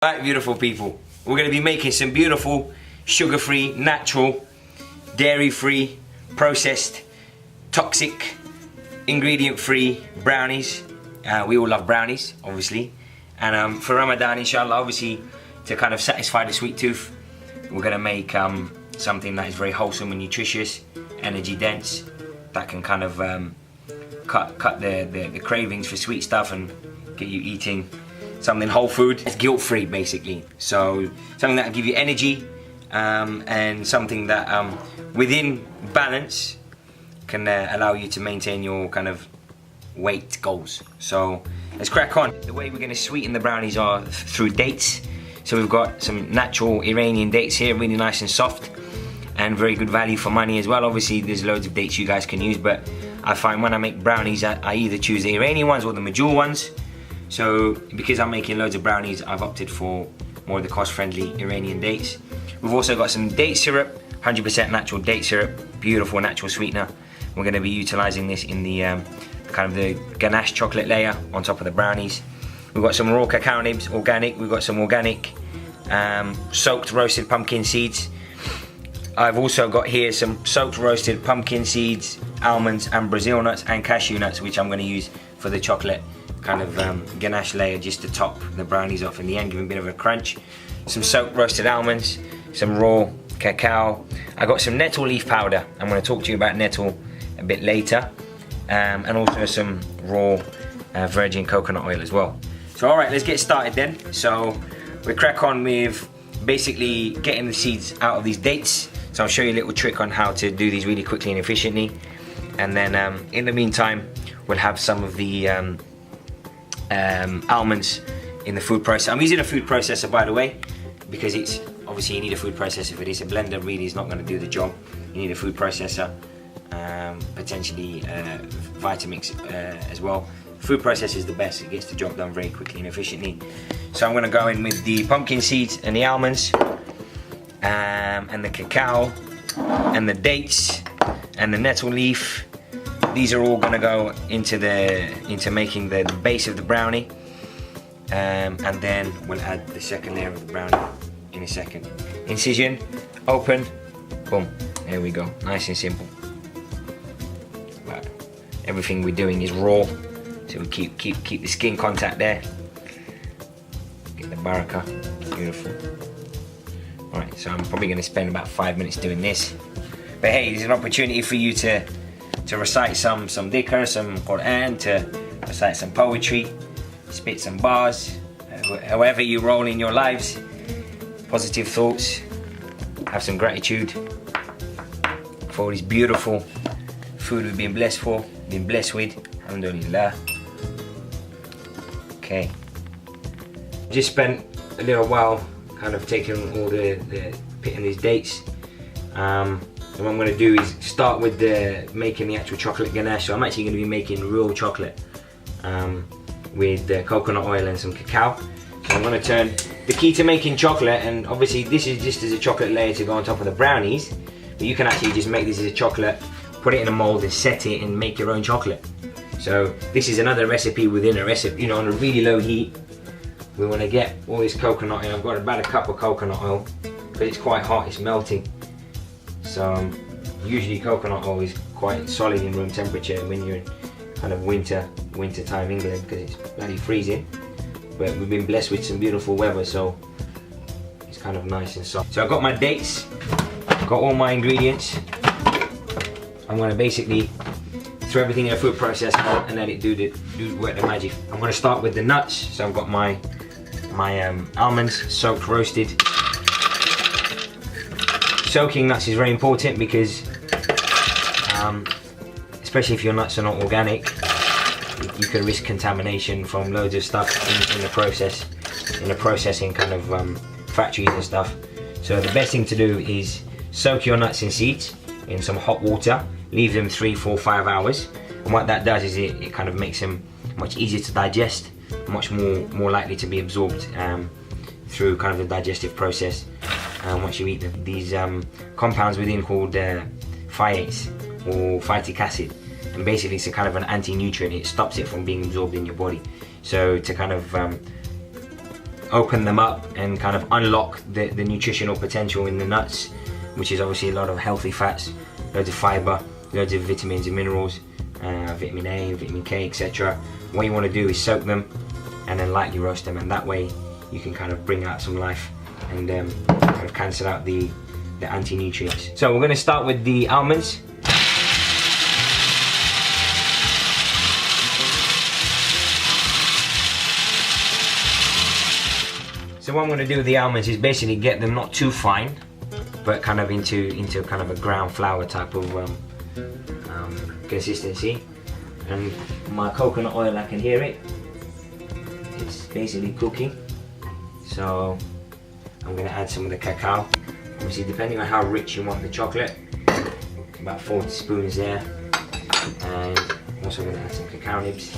Right, beautiful people, we're going to be making some beautiful sugar-free, natural, dairy-free, processed, toxic, ingredient-free brownies. We all love brownies, obviously, and for Ramadan, inshallah, obviously, to kind of satisfy the sweet tooth, we're going to make something that is very wholesome and nutritious, energy dense, that can kind of cut the cravings for sweet stuff and get you eating something whole food. It's guilt-free, basically. So something that will give you energy and something that within balance can allow you to maintain your kind of weight goals. So let's crack on. The way we're going to sweeten the brownies are through dates. So we've got some natural Iranian dates here, really nice and soft and very good value for money as well. Obviously there's loads of dates you guys can use, but I find when I make brownies I either choose the Iranian ones or the Medjool ones. So because I'm making loads of brownies, I've opted for more of the cost-friendly Iranian dates. We've also got some date syrup, 100% natural date syrup, beautiful natural sweetener. We're going to be utilizing this in the kind of the ganache chocolate layer on top of the brownies. We've got some raw cacao nibs, organic. We've got some organic soaked roasted pumpkin seeds. I've also got here some soaked roasted pumpkin seeds, almonds and Brazil nuts and cashew nuts, which I'm going to use for the chocolate kind of ganache layer just to top the brownies off in the end, give them a bit of a crunch. Some soaked roasted almonds, some raw cacao. I got some nettle leaf powder. I'm going to talk to you about nettle a bit later, and also some raw virgin coconut oil as well. So alright, let's get started then. So we crack on with basically getting the seeds out of these dates. So I'll show you a little trick on how to do these really quickly and efficiently, and then in the meantime we'll have some of the almonds in the food processor. I'm using a food processor, by the way, because it's obviously you need a food processor for this. A blender really is not going to do the job. You need a food processor, potentially Vitamix as well. Food processor is the best. It gets the job done very quickly and efficiently. So I'm going to go in with the pumpkin seeds and the almonds, and the cacao and the dates and the nettle leaf. These are all going to go into making the base of the brownie, and then we'll add the second layer of the brownie in a second. Incision, open, boom. There we go. Nice and simple. Right. Everything we're doing is raw, so we keep the skin contact there. Get the baraka. Beautiful. All right. So I'm probably going to spend about 5 minutes doing this, but hey, there's an opportunity for you to recite some dhikr, some Quran, to recite some poetry, spit some bars, however you roll in your lives, positive thoughts, have some gratitude for all this beautiful food we've been blessed with, alhamdulillah. Okay, just spent a little while kind of taking all pitting these dates. And what I'm going to do is start with making the actual chocolate ganache. So I'm actually going to be making real chocolate with the coconut oil and some cacao. So I'm going to turn the key to making chocolate, and obviously this is just as a chocolate layer to go on top of the brownies, but you can actually just make this as a chocolate, put it in a mold and set it and make your own chocolate. So this is another recipe within a recipe, you know, on a really low heat. We want to get all this coconut oil. I've got about a cup of coconut oil, but it's quite hot, it's melting. So usually coconut oil is quite solid in room temperature when you're in kind of winter time England, because it's bloody freezing. But we've been blessed with some beautiful weather, so it's kind of nice and soft. So I've got my dates, I've got all my ingredients. I'm going to basically throw everything in a food processor and let it work the magic. I'm going to start with the nuts. So I've got my almonds soaked, roasted. Soaking nuts is very important because, especially if your nuts are not organic, you can risk contamination from loads of stuff in the process, in the processing kind of factories and stuff. So the best thing to do is soak your nuts and seeds in some hot water, leave them 3, 4, 5 hours, and what that does is it kind of makes them much easier to digest, much more likely to be absorbed through kind of the digestive process. Once you eat them, these compounds within called phytates or phytic acid, and basically it's a kind of an anti-nutrient. It stops it from being absorbed in your body. So to kind of open them up and kind of unlock the nutritional potential in the nuts, which is obviously a lot of healthy fats, loads of fibre, loads of vitamins and minerals, vitamin A, vitamin K, etc. What you want to do is soak them and then lightly roast them, and that way you can kind of bring out some life and kind of cancel out the anti-nutrients. So we're going to start with the almonds. So what I'm going to do with the almonds is basically get them not too fine, but kind of into kind of a ground flour type of consistency. And my coconut oil, I can hear it. It's basically cooking. So I'm going to add some of the cacao. Obviously, depending on how rich you want the chocolate, about 4 teaspoons there. And I'm also going to add some cacao nibs.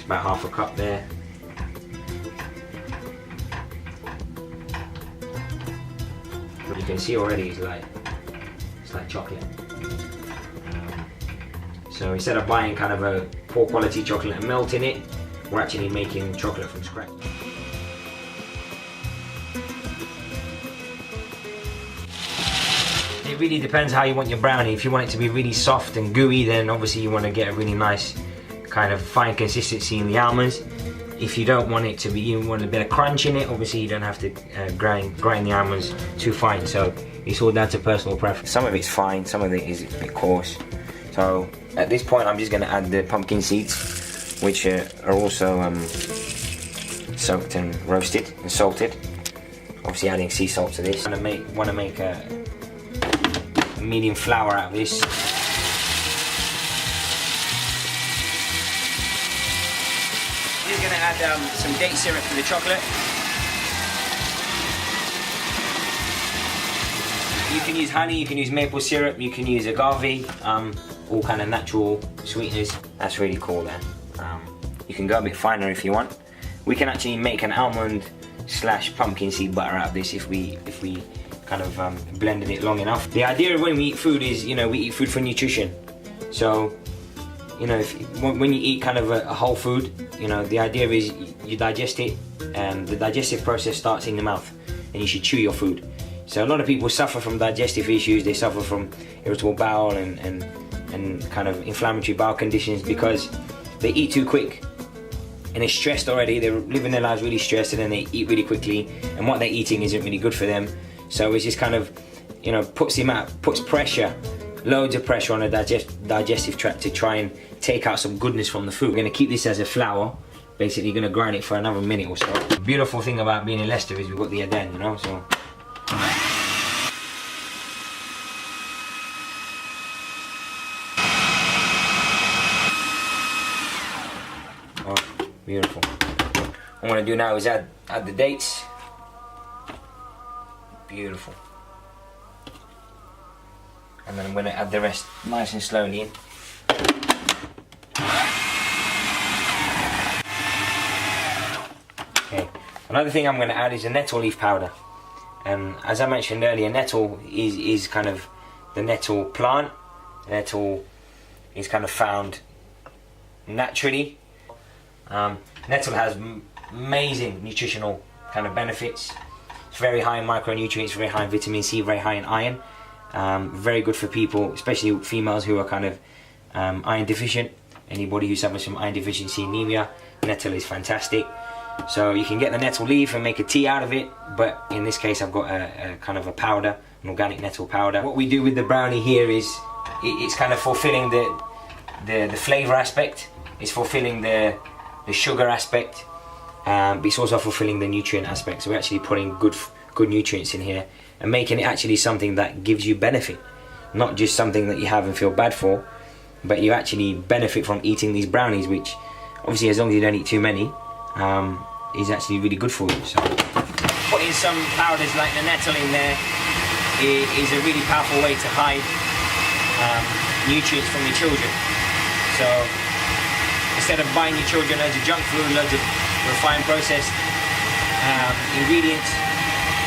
About half a cup there. You can see already it's like chocolate. So instead of buying kind of a poor quality chocolate and melting it, we're actually making chocolate from scratch. It really depends how you want your brownie. If you want it to be really soft and gooey, then obviously you want to get a really nice kind of fine consistency in the almonds. If you don't want it to be, you want a bit of crunch in it, obviously you don't have to grind the almonds too fine. So it's all down to personal preference. Some of it's fine, some of it is a bit coarse. So at this point I'm just going to add the pumpkin seeds, which are also soaked and roasted and salted. Obviously adding sea salt to this. I want to make a medium flour out of this. Just going to add some date syrup to the chocolate. You can use honey, you can use maple syrup, you can use agave, all kind of natural sweeteners. That's really cool there. You can go a bit finer if you want. We can actually make an almond / pumpkin seed butter out of this if we kind of blended it long enough. The idea of when we eat food is, you know, we eat food for nutrition. So, you know, when you eat kind of a whole food, you know, the idea is you digest it, and the digestive process starts in the mouth, and you should chew your food. So a lot of people suffer from digestive issues, they suffer from irritable bowel and kind of inflammatory bowel conditions because they eat too quick. And they're stressed already, they're living their lives really stressed, and then they eat really quickly, and what they're eating isn't really good for them. So it's just kind of, you know, puts pressure, loads of pressure on the digestive tract to try and take out some goodness from the food. We're going to keep this as a flour, basically going to grind it for another minute or so. The beautiful thing about being in Leicester is we've got the Aden, you know, so. Oh, beautiful. What I'm going to do now is add the dates. Beautiful. And then I'm going to add the rest nice and slowly in. Okay. Another thing I'm going to add is a nettle leaf powder. And as I mentioned earlier, nettle is kind of the nettle plant. Nettle is kind of found naturally. Nettle has amazing nutritional kind of benefits. It's very high in micronutrients, very high in vitamin C, very high in iron. Very good for people, especially females who are kind of iron deficient. Anybody who suffers from iron deficiency anemia, nettle is fantastic. So you can get the nettle leaf and make a tea out of it, but in this case I've got a kind of a powder, an organic nettle powder. What we do with the brownie here is it's kind of fulfilling the flavour aspect, it's fulfilling the sugar aspect, but it's also fulfilling the nutrient aspect. So we're actually putting good nutrients in here and making it actually something that gives you benefit, not just something that you have and feel bad for, but you actually benefit from eating these brownies, which obviously, as long as you don't eat too many, is actually really good for you. So putting some powders like the nettle in there is a really powerful way to hide nutrients from your children. So instead of buying your children loads of junk food, loads of refined processed ingredients,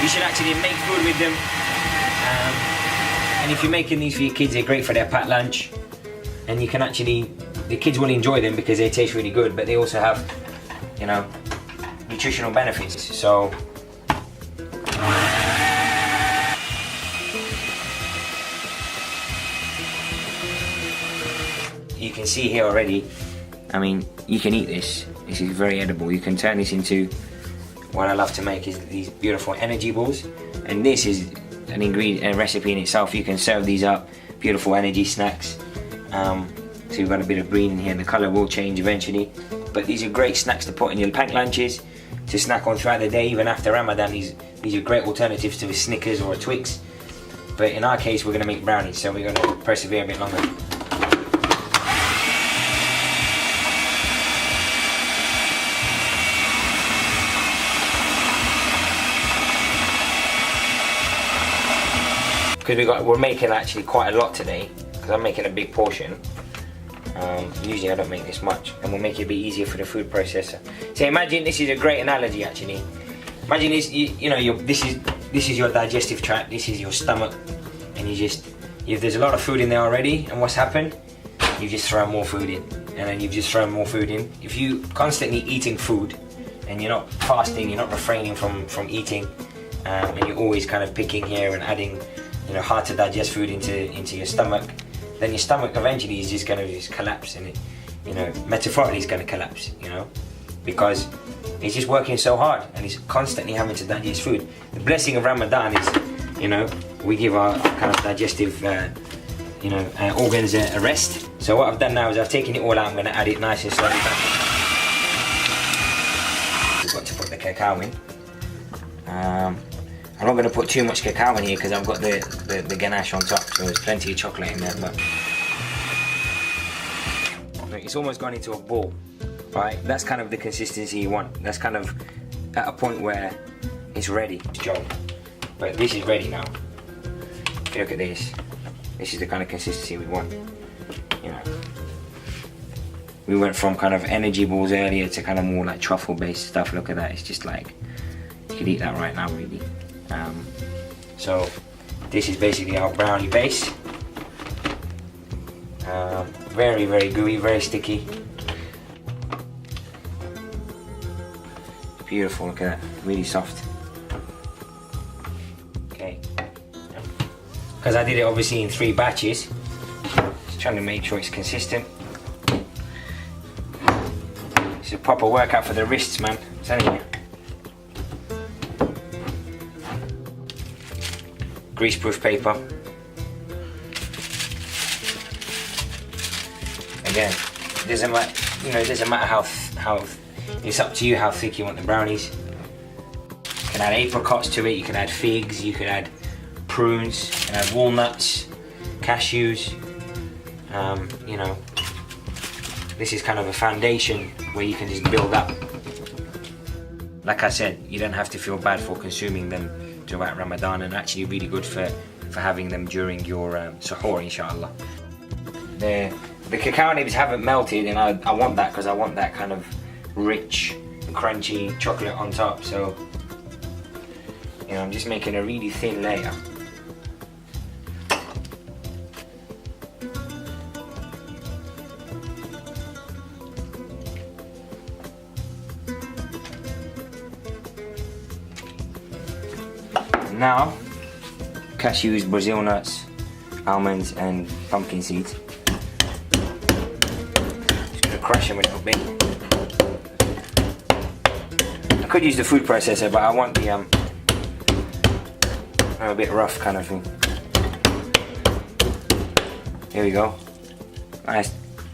you should actually make food with them. And if you're making these for your kids, they're great for their packed lunch, and you can actually, the kids will enjoy them because they taste really good, but they also have you know, nutritional benefits. So you can see here already, I mean, you can eat this. This is very edible. You can turn this into, what I love to make is these beautiful energy balls. And this is an ingredient, a recipe in itself. You can serve these up, beautiful energy snacks. So you've got a bit of green in here, the colour will change eventually. But these are great snacks to put in your packed lunches, to snack on throughout the day, even after Ramadan. These are great alternatives to a Snickers or a Twix. But in our case, we're going to make brownies, so we're going to persevere a bit longer. Because we're making actually quite a lot today, because I'm making a big portion. Usually I don't make this much, and we'll make it a bit easier for the food processor. So imagine, this is a great analogy actually. Imagine this, this is your digestive tract, this is your stomach, and if there's a lot of food in there already, and what's happened? You've just thrown more food in, and then you've just thrown more food in. If you constantly eating food, and you're not fasting, you're not refraining from eating, and you're always kind of picking here and adding, hard to digest food into your stomach, then your stomach eventually is just going to collapse, and it, metaphorically it's going to collapse, because it's just working so hard and it's constantly having to digest food. The blessing of Ramadan is, we give our kind of digestive, organs a rest. So what I've done now is I've taken it all out. I'm going to add it nice and slowly back. We've got to put the cacao in. I'm not going to put too much cacao in here because I've got the ganache on top, so there's plenty of chocolate in there. But it's almost gone into a ball, right? That's kind of the consistency you want. That's kind of at a point where it's ready. But this is ready now. If you look at this is the kind of consistency we want. We went from kind of energy balls earlier to kind of more like truffle based stuff. Look at that, it's just like, you could eat that right now really. So this is basically our brownie base. Very, very gooey, very sticky. Beautiful, look at that, really soft. Okay. Because I did it obviously in 3 batches, just trying to make sure it's consistent. It's a proper workout for the wrists, man, I'm telling you. Greaseproof paper. Again, it doesn't matter. It doesn't matter how. It's up to you how thick you want the brownies. You can add apricots to it. You can add figs. You can add prunes. You can add walnuts, cashews. This is kind of a foundation where you can just build up. Like I said, you don't have to feel bad for consuming them throughout Ramadan, and actually really good for having them during your suhoor, inshallah. The cacao nibs haven't melted, and I want that because I want that kind of rich, crunchy chocolate on top. So, I'm just making a really thin layer. Now, cashews, Brazil nuts, almonds and pumpkin seeds. Just gonna crush them a little bit. I could use the food processor, but I want the a bit rough kind of thing. Here we go. Nice,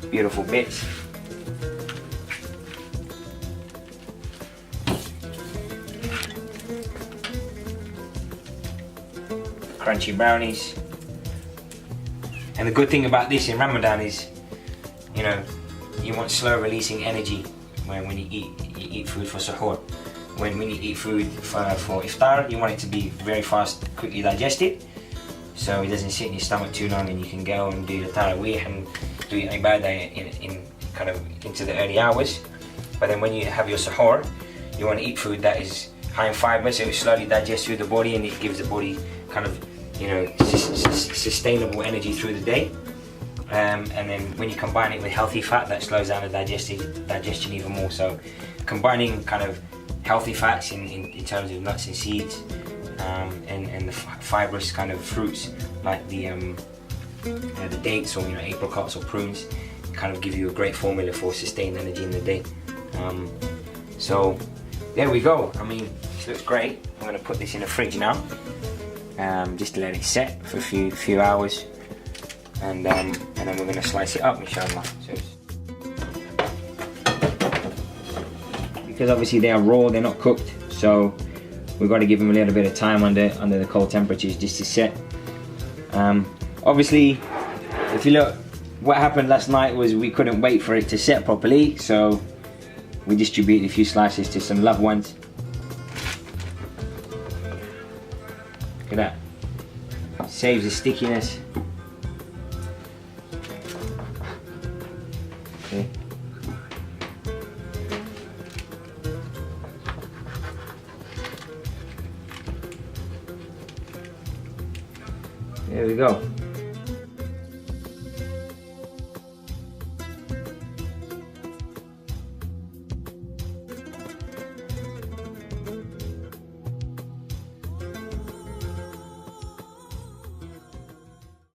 beautiful bits. Crunchy brownies. And the good thing about this in Ramadan is, you want slow releasing energy when you eat food for suhoor. When you eat food for iftar, you want it to be very fast, quickly digested, so it doesn't sit in your stomach too long, and you can go and do the tarawih and do your ibadah in kind of into the early hours. But then when you have your suhoor, you want to eat food that is high in fibre, so it slowly digests through the body, and it gives the body kind of sustainable energy through the day. and then when you combine it with healthy fat, that slows down the digestion even more. So combining kind of healthy fats in terms of nuts and seeds, and the fibrous kind of fruits like the dates, or apricots or prunes, kind of give you a great formula for sustained energy in the day. So there we go. I mean, this looks great. I'm going to put this in the fridge now, just to let it set for a few hours, and then we're going to slice it up, inshallah. So because obviously they are raw, they're not cooked, so we've got to give them a little bit of time under the cold temperatures just to set. Obviously, if you look, what happened last night was we couldn't wait for it to set properly, so we distributed a few slices to some loved ones. Look at that. Saves the stickiness. Okay. There we go.